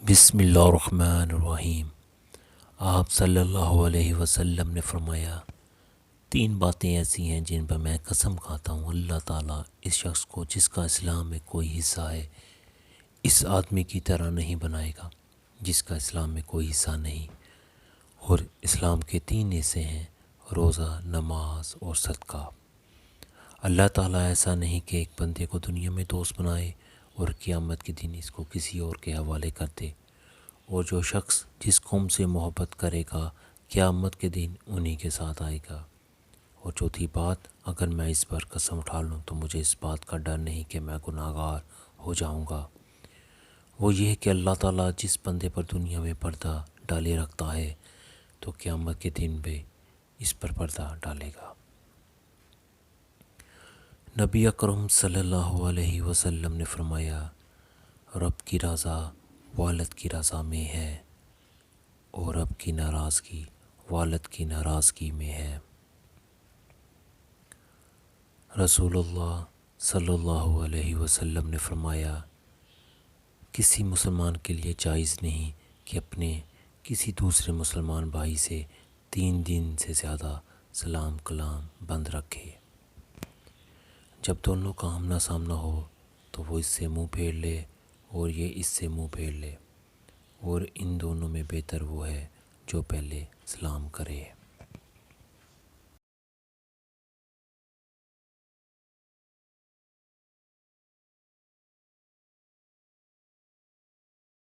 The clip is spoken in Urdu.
بسم اللہ الرحمن الرحیم۔ آپ صلی اللہ علیہ وسلم نے فرمایا، تین باتیں ایسی ہیں جن پر میں قسم کھاتا ہوں اللہ تعالیٰ اس شخص کو جس کا اسلام میں کوئی حصہ ہے اس آدمی کی طرح نہیں بنائے گا جس کا اسلام میں کوئی حصہ نہیں۔ اور اسلام کے تین حصے ہیں: روزہ، نماز اور صدقہ۔ اللہ تعالیٰ ایسا نہیں کہ ایک بندے کو دنیا میں دوست بنائے اور قیامت کے دن اس کو کسی اور کے حوالے کر دے، اور جو شخص جس قوم سے محبت کرے گا قیامت کے دن انہی کے ساتھ آئے گا۔ اور چوتھی بات، اگر میں اس پر قسم اٹھا لوں تو مجھے اس بات کا ڈر نہیں کہ میں گناہگار ہو جاؤں گا، وہ یہ کہ اللہ تعالیٰ جس بندے پر دنیا میں پردہ ڈالے رکھتا ہے تو قیامت کے دن بھی اس پر پردہ ڈالے گا۔ نبی اکرم صلی اللہ علیہ وسلم نے فرمایا، رب کی رضا والد کی رضا میں ہے اور رب کی ناراضگی والد کی ناراضگی میں ہے۔ رسول اللہ صلی اللہ علیہ وسلم نے فرمایا، کسی مسلمان کے لیے جائز نہیں کہ اپنے کسی دوسرے مسلمان بھائی سے 3 دن سے زیادہ سلام کلام بند رکھے۔ جب دونوں کا آمنا سامنا ہو تو وہ اس سے منہ پھیر لے اور یہ اس سے منہ پھیر لے، اور ان دونوں میں بہتر وہ ہے جو پہلے سلام کرے۔